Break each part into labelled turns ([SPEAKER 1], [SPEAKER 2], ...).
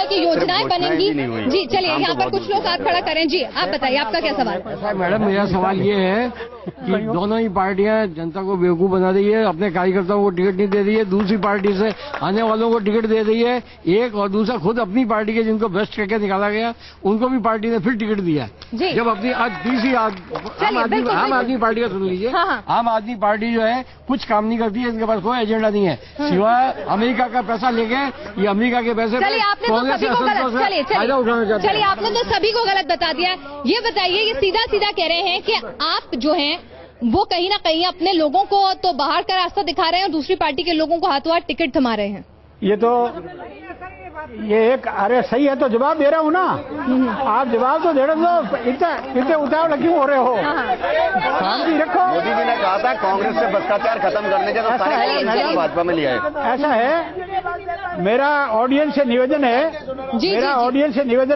[SPEAKER 1] की योजनाएं बनेंगी। जी चलिए, यहाँ पर कुछ लोग हाथ खड़ा करें। जी आप बताइए, आपका क्या सवाल?
[SPEAKER 2] ऐसा मैडम, मेरा सवाल ये है कि दोनों ही पार्टियां जनता को बेवकूफ बना रही है, अपने कार्यकर्ताओं को टिकट नहीं दे रही है, दूसरी पार्टी से आने वालों को टिकट दे रही है एक, और दूसरा खुद अपनी पार्टी के जिनको भ्रष्ट करके निकाला गया उनको भी पार्टी ने फिर टिकट दिया। जब अपनी आज तीसरी आम आदमी पार्टी का सुन लीजिए। आम आदमी पार्टी जो है कुछ काम नहीं करती है, इनके पास कोई एजेंडा नहीं है सिवाय अमेरिका का पैसा लेके, ये अमेरिका के पैसे
[SPEAKER 1] चलिए आपने तो सभी को गलत, चलिए आपने तो सभी को गलत बता दिया। ये बताइए, ये सीधा सीधा कह रहे हैं कि आप जो हैं वो कहीं ना कहीं अपने लोगों को तो बाहर का रास्ता दिखा रहे हैं और दूसरी पार्टी के लोगों को हाथों हाथ टिकट थमा रहे हैं।
[SPEAKER 3] ये एक, अरे सही है तो जवाब दे रहा हूँ ना। आप जवाब तो दे रहे हो, इतने उतावल क्यों हो रहे हो? शांति रखो।
[SPEAKER 4] मोदी जी ने कहा था कांग्रेस से भ्रष्टाचार खत्म करने के, तो सारे भाजपा में लिया है।
[SPEAKER 3] ऐसा है, मेरा ऑडियंस से निवेदन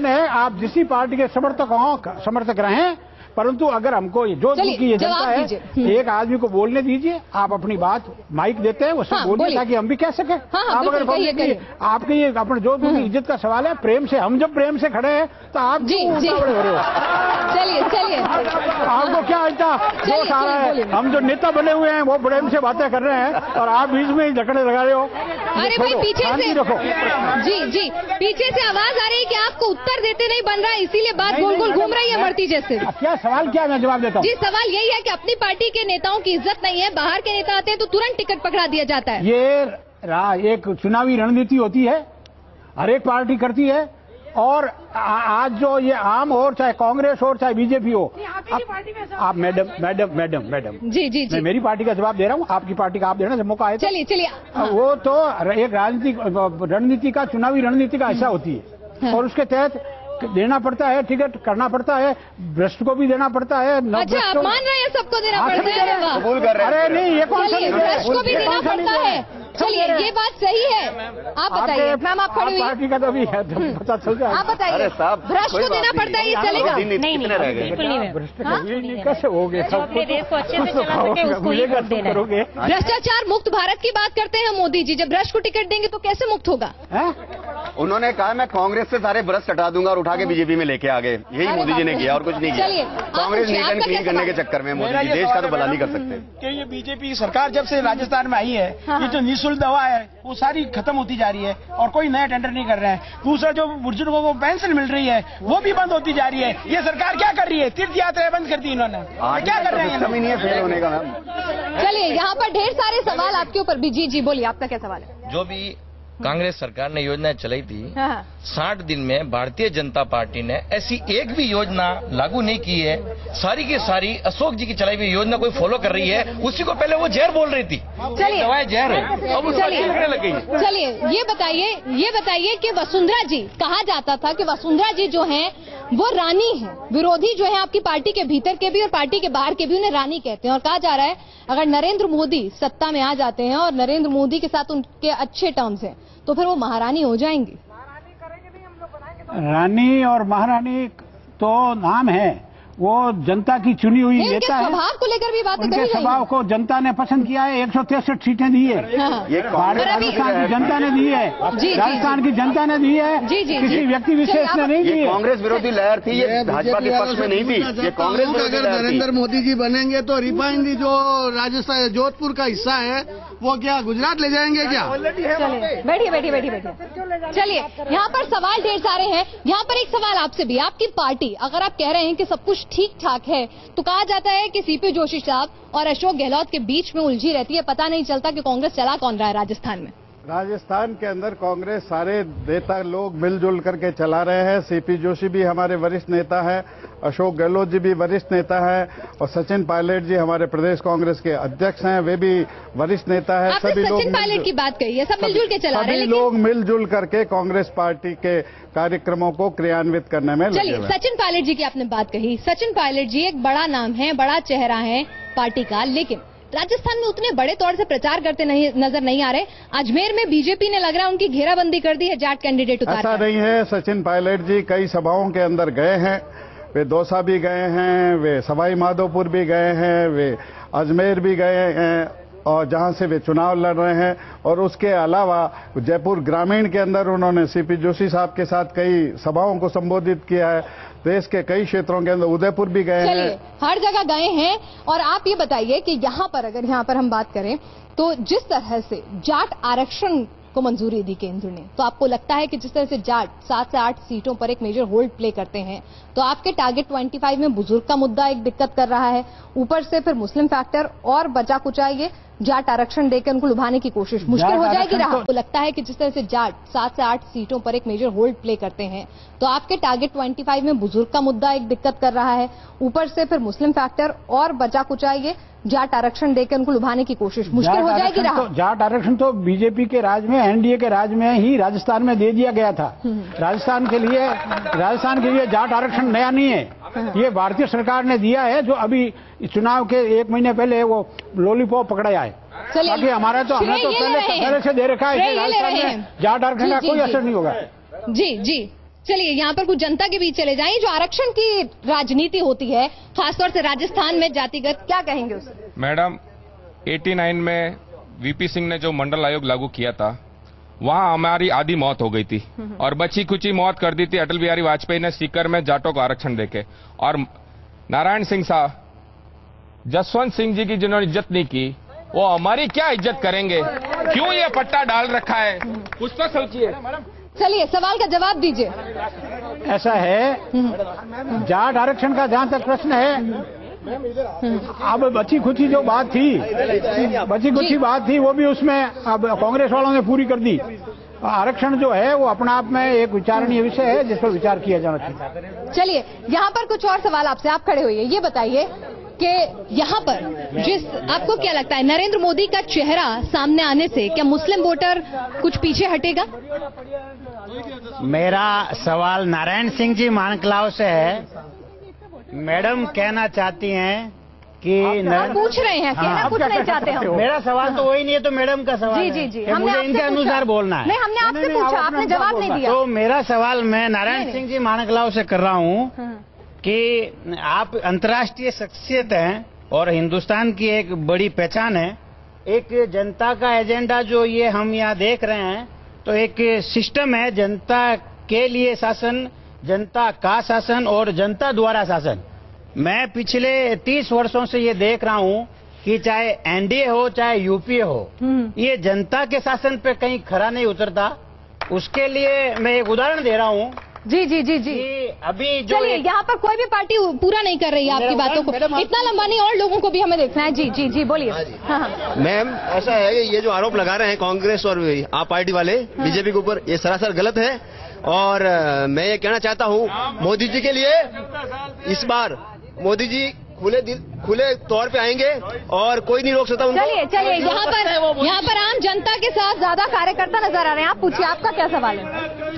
[SPEAKER 3] है, आप जिस पार्टी के समर्थक रहें, परंतु अगर हमको जोधपुर की ये जनता है, एक आदमी को बोलने दीजिए। आप अपनी बात माइक देते हैं, वो सब बोलिए ताकि हम भी कह सकें। आप अगर आपके ये अपने जोधपुर की इज्जत का सवाल है, प्रेम से, हम जब प्रेम से खड़े हैं तो आप उतावले हो रहे हो।
[SPEAKER 1] चलिए
[SPEAKER 3] आपको क्या आता जोश आ रहा है? हम जो नेता बने हुए हैं वो प्रेम से बातें कर रहे हैं और आप बीच में ही झगड़े लगा रहे हो।
[SPEAKER 1] अरे भाई पीछे से
[SPEAKER 3] रखो।
[SPEAKER 1] जी पीछे से आवाज आ रही है कि आपको उत्तर देते नहीं बन रहा है, इसीलिए बात गोल गोल घूम रही है मरती जैसे।
[SPEAKER 3] क्या सवाल क्या है, मैं जवाब देता हूँ।
[SPEAKER 1] जी सवाल यही है कि अपनी पार्टी के नेताओं की इज्जत नहीं है, बाहर के नेता आते हैं तो तुरंत टिकट पकड़ा दिया जाता है।
[SPEAKER 3] ये एक चुनावी रणनीति होती है, हर एक पार्टी करती है। और आज जो ये आम हो, चाहे कांग्रेस हो, चाहे बीजेपी हो, आप मैडम
[SPEAKER 1] जी
[SPEAKER 3] मैं मेरी पार्टी का जवाब दे रहा हूँ, आपकी पार्टी का आप देना जब मौका आए।
[SPEAKER 1] चलिए
[SPEAKER 3] वो तो एक रणनीति का, चुनावी रणनीति का हिस्सा होती है और उसके तहत देना पड़ता है, टिकट करना पड़ता है, भ्रष्ट को भी देना पड़ता है।
[SPEAKER 1] अच्छा, आप मान रहे हैं सबको देना पड़ता है?
[SPEAKER 4] अरे
[SPEAKER 3] नहीं, ये कौन सा
[SPEAKER 1] भ्रष्ट को भी देना पड़ता है? चलिए ये बात सही है। आप बताइए मैम, आप खड़ी हुई
[SPEAKER 3] पार्टी का तो भी पता चल जाए।
[SPEAKER 1] आप बताइए, भ्रष्ट को देना पड़ता है, ये चलेगा?
[SPEAKER 5] नहीं बिल्कुल नहीं।
[SPEAKER 3] कैसे हो गए?
[SPEAKER 1] भ्रष्टाचार मुक्त भारत की बात करते हैं मोदी जी, जब भ्रष्ट को टिकट देंगे तो कैसे मुक्त होगा?
[SPEAKER 4] उन्होंने कहा मैं कांग्रेस से सारे भ्रष्ट हटा दूंगा और उठा के बीजेपी में लेके आ गए। यही मोदी जी ने किया और कुछ नहीं किया। कांग्रेस नीट एंड क्लीन करने के चक्कर में मोदी जी देश का तो भला नहीं कर सकते।
[SPEAKER 6] ये बीजेपी सरकार जब से राजस्थान में आई है, ये जो निःशुल्क दवा है वो सारी खत्म होती जा रही है और कोई नया टेंडर नहीं कर रहे हैं। दूसरा जो बुजुर्गों को पेंशन मिल रही है वो भी बंद होती जा रही है। ये सरकार क्या कर रही है? तीर्थ यात्रा बंद कर दी इन्होंने, क्या कर रहे हैं?
[SPEAKER 4] सिस्टम ही नहीं है फेल होने का।
[SPEAKER 1] चलिए यहाँ पर ढेर सारे सवाल आपके ऊपर भी। जी बोलिए, आपका क्या सवाल है?
[SPEAKER 7] जो भी कांग्रेस सरकार ने योजनाएं चलाई थी, 60 दिन में भारतीय जनता पार्टी ने ऐसी एक भी योजना लागू नहीं की है। सारी की सारी अशोक जी की चलाई हुई योजना कोई फॉलो कर रही है, उसी को पहले वो जहर बोल रही थी।
[SPEAKER 1] चलिए
[SPEAKER 7] दवाएं जहर है, अब उसको छिड़कने लग गई है।
[SPEAKER 1] चलिए ये बताइए कि वसुंधरा जी, कहा जाता था कि वसुंधरा जी जो हैं वो रानी है, विरोधी जो है आपकी पार्टी के भीतर के भी और पार्टी के बाहर के भी उन्हें रानी कहते हैं। और कहा जा रहा है अगर नरेंद्र मोदी सत्ता में आ जाते हैं और नरेंद्र मोदी के साथ उनके अच्छे टर्म्स हैं तो फिर वो महारानी हो जाएंगी।
[SPEAKER 3] रानी और महारानी तो नाम है, वो जनता की चुनी हुई नेता है।
[SPEAKER 1] स्वभाव को लेकर भी बातें
[SPEAKER 3] उनके स्वभाव को जनता ने पसंद किया है। 163 सीटें दी है, राजस्थान की जनता ने दी है, राजस्थान की जनता ने दी है, किसी व्यक्ति विशेष ने नहीं दी है।
[SPEAKER 4] कांग्रेस विरोधी लहर थी, ये भाजपा के पक्ष में नहीं थी। ये कांग्रेस
[SPEAKER 8] अगर नरेंद्र मोदी जी बनेंगे तो रिफाइनरी जो राजस्थान जोधपुर का हिस्सा है वो क्या गुजरात ले जाएंगे क्या?
[SPEAKER 1] बैठिए। चलिए यहाँ पर सवाल ढेर सारे हैं। यहाँ पर एक सवाल आपसे भी, आपकी पार्टी अगर आप कह रहे हैं कि सब कुछ ठीक ठाक है तो कहा जाता है कि सीपी जोशी साहब और अशोक गहलोत के बीच में उलझी रहती है, पता नहीं चलता कि कांग्रेस चला कौन रहा है राजस्थान में।
[SPEAKER 9] राजस्थान के अंदर कांग्रेस सारे नेता लोग मिलजुल करके चला रहे हैं। सीपी जोशी भी हमारे वरिष्ठ नेता है, अशोक गहलोत जी भी वरिष्ठ नेता है और सचिन पायलट जी हमारे प्रदेश कांग्रेस के अध्यक्ष हैं, वे भी वरिष्ठ नेता है।
[SPEAKER 1] सभी लोग सचिन पायलट की बात कही है, सब मिलजुल के चला रहे हैं।
[SPEAKER 9] सभी लोग मिलजुल करके कांग्रेस पार्टी के कार्यक्रमों को क्रियान्वित करने में लगे हुए हैं।
[SPEAKER 1] सचिन पायलट जी की आपने बात कही, सचिन पायलट जी एक बड़ा नाम है, बड़ा चेहरा है पार्टी का, लेकिन राजस्थान में उतने बड़े तौर से प्रचार करते नजर नहीं आ रहे। अजमेर में बीजेपी ने लग रहा है उनकी घेराबंदी कर दी है, जाट कैंडिडेट उतार।
[SPEAKER 9] ऐसा नहीं है, सचिन पायलट जी कई सभाओं के अंदर गए हैं, वे दौसा भी गए हैं, वे सवाई माधोपुर भी गए हैं, वे अजमेर भी गए हैं और जहां से वे चुनाव लड़ रहे हैं। और उसके अलावा जयपुर ग्रामीण के अंदर उन्होंने सीपी जोशी साहब के साथ कई सभाओं को संबोधित किया है। देश के कई क्षेत्रों के अंदर, उदयपुर भी गए हैं,
[SPEAKER 1] हर जगह गए हैं। और आप ये बताइए कि अगर यहाँ पर हम बात करें तो जिस तरह से जाट आरक्षण को मंजूरी दी केंद्र ने, तो आपको लगता है कि जिस तरह से जाट 7 से 8 सीटों पर एक मेजर होल्ड प्ले करते हैं, तो आपके टारगेट 25 में बुजुर्ग का मुद्दा एक दिक्कत कर रहा है, ऊपर से फिर मुस्लिम फैक्टर और बचा कुचा ये जाट आरक्षण देकर उनको लुभाने की कोशिश मुश्किल हो जाएगी। आपको लगता है कि जिस तरह से जाट 7 से 8 सीटों पर एक मेजर होल्ड प्ले करते हैं, तो आपके टारगेट 25 में बुजुर्ग का मुद्दा एक दिक्कत कर रहा है, ऊपर से फिर मुस्लिम फैक्टर और बचा कुचा ये जाट आरक्षण देकर उनको लुभाने की कोशिश मुश्किल हो जाएगी।
[SPEAKER 3] जाट आरक्षण तो बीजेपी के राज में, एनडीए के राज में ही राजस्थान में दे दिया गया था। राजस्थान के लिए जाट आरक्षण नया नहीं है, ये भारतीय सरकार ने दिया है, जो अभी चुनाव के 1 महीने पहले वो लॉलीपॉप पकड़ाया है। बाकी हमारा तो हमने तो पहले से दे रखा है, राजस्थान में जाट आरक्षण का कोई असर नहीं होगा।
[SPEAKER 1] जी चलिए, यहाँ पर कुछ जनता के बीच चले जाएं। जो आरक्षण की राजनीति होती है खासतौर से राजस्थान में जातिगत, क्या कहेंगे उसे?
[SPEAKER 10] मैडम, 89 में वीपी सिंह ने जो मंडल आयोग लागू किया था, वहां हमारी आधी मौत हो गई थी और बची खुची मौत कर दी थी अटल बिहारी वाजपेयी ने सीकर में जाटों को आरक्षण देके। और नारायण सिंह साहब, जसवंत सिंह जी की जिन्होंने इज्जत नहीं की, वो हमारी क्या इज्जत करेंगे? क्यों ये पट्टा डाल रखा है? कुछ तो सोचिए।
[SPEAKER 1] चलिए, सवाल का जवाब दीजिए।
[SPEAKER 3] ऐसा है, जाट आरक्षण का जहां तक प्रश्न है, अब बची खुची जो बात थी वो भी उसमें अब कांग्रेस वालों ने पूरी कर दी। आरक्षण जो है वो अपना आप में एक विचारणीय विषय है जिस पर विचार किया जाना चाहिए।
[SPEAKER 1] चलिए, यहाँ पर कुछ और सवाल आपसे, आप खड़े होइए, ये बताइए कि यहाँ पर आपको क्या लगता है, नरेंद्र मोदी का चेहरा सामने आने से क्या मुस्लिम वोटर कुछ पीछे हटेगा?
[SPEAKER 11] मेरा सवाल नारायण सिंह जी मानकलाव से है। मैडम कहना चाहती हैं कि
[SPEAKER 1] पूछ रहे हैं, कहना कुछ नहीं चाहते हम।
[SPEAKER 11] मेरा सवाल तो वही नहीं है, तो मैडम का सवाल
[SPEAKER 1] जी
[SPEAKER 11] मुझे इनके अनुसार बोलना है।
[SPEAKER 1] नहीं, हमने आपसे पूछा, आपने जवाब नहीं दिया।
[SPEAKER 11] तो मेरा सवाल मैं नारायण सिंह जी मानकलाव से कर रहा हूँ कि आप अंतर्राष्ट्रीय शख्सियत हैं और हिंदुस्तान की एक बड़ी पहचान है। एक जनता का एजेंडा जो ये हम यहाँ देख रहे हैं, तो एक सिस्टम है, जनता के लिए शासन, जनता का शासन और जनता द्वारा शासन। मैं पिछले 30 वर्षों से ये देख रहा हूँ कि चाहे एनडीए हो चाहे यूपीए हो, ये जनता के शासन पे कहीं खरा नहीं उतरता। उसके लिए मैं एक उदाहरण दे रहा हूँ।
[SPEAKER 1] जी
[SPEAKER 11] अभी जो
[SPEAKER 1] चलिए, यहाँ पर कोई भी पार्टी पूरा नहीं कर रही है आपकी बातों को, इतना लंबा नहीं, और लोगों को भी हमें देखना है। जी बोलिए। हाँ।
[SPEAKER 12] मैम, ऐसा है कि ये जो आरोप लगा रहे हैं कांग्रेस और आप पार्टी वाले बीजेपी के ऊपर, ये सरासर गलत है। और मैं ये कहना चाहता हूँ मोदी जी के लिए, इस बार मोदी जी खुले तौर पे आएंगे और कोई नहीं रोक सकता उनको।
[SPEAKER 1] चलिए, यहाँ पर आम जनता के साथ ज्यादा कार्यकर्ता नजर आ रहे हैं। आप पूछिए, आपका क्या सवाल है?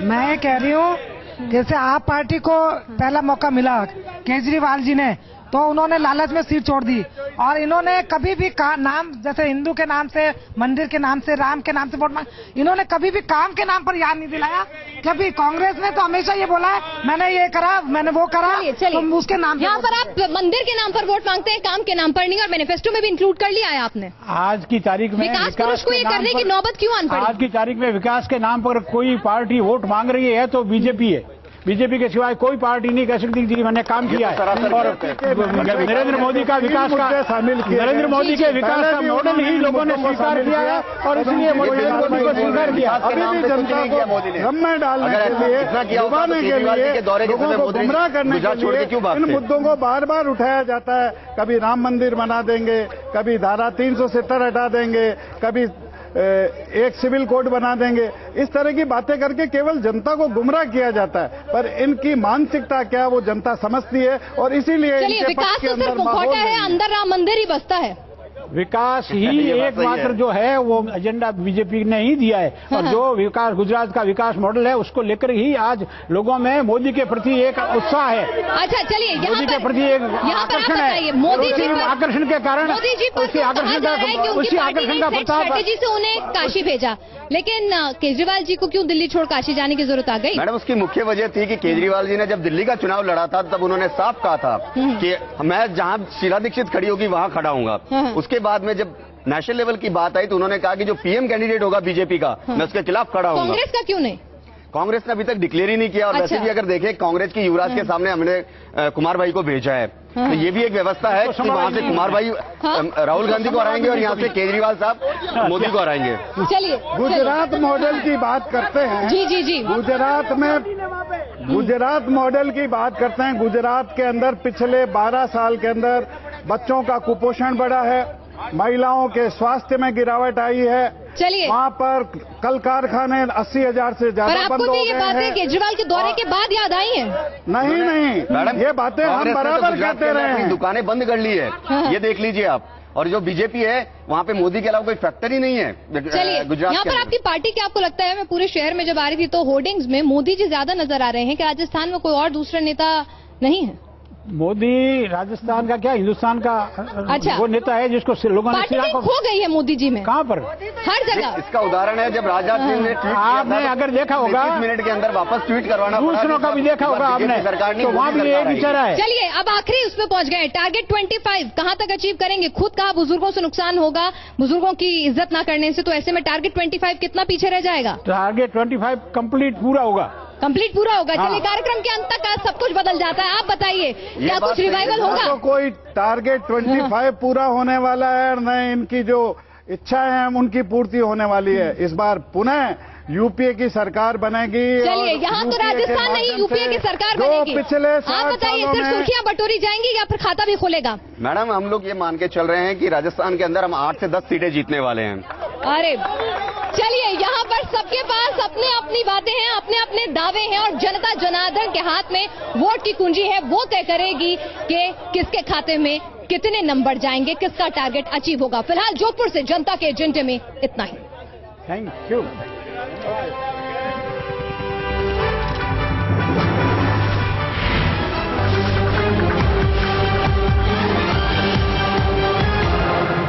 [SPEAKER 13] मैं ये कह रही हूँ, जैसे आप पार्टी को पहला मौका मिला केजरीवाल जी ने, तो उन्होंने लालच में सीट छोड़ दी, और इन्होंने कभी भी नाम, जैसे हिंदू के नाम से, मंदिर के नाम से, राम के नाम से वोट मांग, इन्होंने कभी भी काम के नाम पर याद नहीं दिलाया। कभी कांग्रेस ने तो हमेशा ये बोला है, मैंने ये करा, मैंने वो करा, तो उसके नाम।
[SPEAKER 1] यहाँ पर आप मंदिर के नाम पर वोट मांगते हैं, काम के नाम पर नहीं, और मैनिफेस्टो में भी इंक्लूड कर लिया है आपने।
[SPEAKER 3] आज की तारीख में
[SPEAKER 1] विकास पुरुष को ये करने की नौबत क्यों आन पड़ी?
[SPEAKER 3] आज की तारीख में विकास के नाम पर कोई पार्टी वोट मांग रही है तो बीजेपी है। बीजेपी के सिवाय कोई पार्टी नहीं कह सकती जी मैंने काम किया है। और नरेंद्र मोदी का विकास का नरेंद्र मोदी के विकास का मॉडल ही लोगों ने स्वीकार किया है, और इसलिए मोदी को स्वीकार किया।
[SPEAKER 9] अभी भी जनता को भ्रम में डालने के लिए, डुबाने के लिए, लोगों को गुमराह करने के लिए इन मुद्दों को बार बार उठाया जाता है। कभी राम मंदिर बना देंगे, कभी धारा 370 हटा देंगे, कभी एक सिविल कोड बना देंगे। इस तरह की बातें करके केवल जनता को गुमराह किया जाता है, पर इनकी मानसिकता क्या वो जनता समझती है, और इसीलिए
[SPEAKER 1] विकास तो सिर्फ मुखौटा है, अंदर राम मंदिर ही बसता है।
[SPEAKER 3] विकास ही एकमात्र जो है वो एजेंडा बीजेपी ने ही दिया है, और जो विकास, गुजरात का विकास मॉडल है, उसको लेकर ही आज लोगों में मोदी के प्रति एक उत्साह है।
[SPEAKER 1] अच्छा, चलिए,
[SPEAKER 3] मोदी के प्रति एक आकर्षण है।
[SPEAKER 1] मोदी जी
[SPEAKER 3] आकर्षण के कारण
[SPEAKER 1] मोदी जी
[SPEAKER 3] उसी आकर्षण का प्रताप
[SPEAKER 1] स्ट्रेटेजी से उन्हें काशी भेजा, लेकिन केजरीवाल जी को क्यों दिल्ली छोड़ काशी जाने की जरूरत आ गई?
[SPEAKER 4] मैडम, उसकी मुख्य वजह थी कि केजरीवाल जी ने जब दिल्ली का चुनाव लड़ा था, तब उन्होंने साफ कहा था कि मैं जहां शीला दीक्षित खड़ी होगी वहां खड़ा हूंगा। उसके बाद में जब नेशनल लेवल की बात आई तो उन्होंने कहा कि जो पीएम कैंडिडेट होगा बीजेपी का, मैं उसके खिलाफ खड़ा हूँ।
[SPEAKER 1] कांग्रेस का क्यों नहीं?
[SPEAKER 4] कांग्रेस ने अभी तक डिक्लेयर ही नहीं किया। और वैसे भी अगर देखें, कांग्रेस की युवराज के सामने हमने कुमार भाई को भेजा है, तो ये भी एक व्यवस्था है कि वहाँ से कुमार भाई राहुल गांधी को हराएंगे और यहाँ से केजरीवाल साहब मोदी को हराएंगे।
[SPEAKER 1] चलिए,
[SPEAKER 9] गुजरात मॉडल की बात करते हैं।
[SPEAKER 1] जी।
[SPEAKER 9] गुजरात मॉडल की बात करते हैं। गुजरात के अंदर पिछले 12 साल के अंदर बच्चों का कुपोषण बढ़ा है, महिलाओं के स्वास्थ्य में गिरावट आई है।
[SPEAKER 1] चलिए,
[SPEAKER 9] वहाँ पर कल कारखाने 80,000 से ज्यादा बंद हो गए हैं।
[SPEAKER 1] ये बातें केजरीवाल के दौरे के बाद याद आई हैं?
[SPEAKER 9] नहीं मैडम, ये बातें हम बराबर कहते रहे हैं।
[SPEAKER 4] दुकानें बंद कर ली है, ये देख लीजिए आप। और जो बीजेपी है वहाँ पे मोदी के अलावा कोई फैक्ट्री नहीं है।
[SPEAKER 1] चलिए, यहाँ पर आपकी पार्टी क्या आपको लगता है? मैं पूरे शहर में जब आ रही थी तो होर्डिंग्स में मोदी जी ज्यादा नजर आ रहे हैं कि राजस्थान में कोई और दूसरा नेता नहीं है?
[SPEAKER 3] मोदी राजस्थान का क्या, हिंदुस्तान का
[SPEAKER 1] अच्छा,
[SPEAKER 3] वो नेता है जिसको लोगों ने
[SPEAKER 1] खो गई है मोदी जी में।
[SPEAKER 3] कहाँ पर?
[SPEAKER 1] हर जगह।
[SPEAKER 4] इसका उदाहरण है जब राजनाथ सिंह ने ट्वीट,
[SPEAKER 3] आपने अगर देखा होगा
[SPEAKER 4] 30 मिनट के अंदर वापस ट्वीट करवाना,
[SPEAKER 3] दूसरों का भी देखा होगा आपने,
[SPEAKER 4] सरकार ने,
[SPEAKER 3] तो वहाँ भी एक विचार है।
[SPEAKER 1] चलिए, अब आखिरी उस पर पहुंच गए। टारगेट 25 कहाँ तक अचीव करेंगे? खुद कहा बुजुर्गों से नुकसान होगा, बुजुर्गों की इज्जत ना करने से, तो ऐसे में टारगेट 25 कितना पीछे रह जाएगा?
[SPEAKER 3] टारगेट 25 कंप्लीट पूरा होगा।
[SPEAKER 1] कंप्लीट पूरा होगा। चलिए, कार्यक्रम के अंत तक सब कुछ बदल जाता है। आप बताइए, क्या कुछ रिवाइवल होगा?
[SPEAKER 9] तो कोई टारगेट 25 पूरा होने वाला है और न इनकी जो इच्छाएं हैं उनकी पूर्ति होने वाली है। इस बार पुनः यूपीए की सरकार बनेगी।
[SPEAKER 1] चलिए, यहाँ तो राजस्थान नहीं, यूपीए की सरकार बनेगी।
[SPEAKER 9] पिछले
[SPEAKER 1] आप बताइए, सिर्फ सुर्खियां बटोरी जाएंगी या फिर खाता भी खुलेगा?
[SPEAKER 4] मैडम, हम लोग ये मान के चल रहे हैं कि राजस्थान के अंदर हम 8 से 10 सीटें जीतने वाले हैं।
[SPEAKER 1] अरे चलिए, यहाँ पर सबके पास अपने अपनी बातें हैं, अपने अपने दावे हैं और जनता जनार्दन के हाथ में वोट की कुंजी है। वो तय करेगी कि किसके खाते में कितने नंबर जाएंगे, किसका टारगेट अचीव होगा। फिलहाल जोधपुर से जनता के एजेंडे में इतना ही।
[SPEAKER 3] Thank you.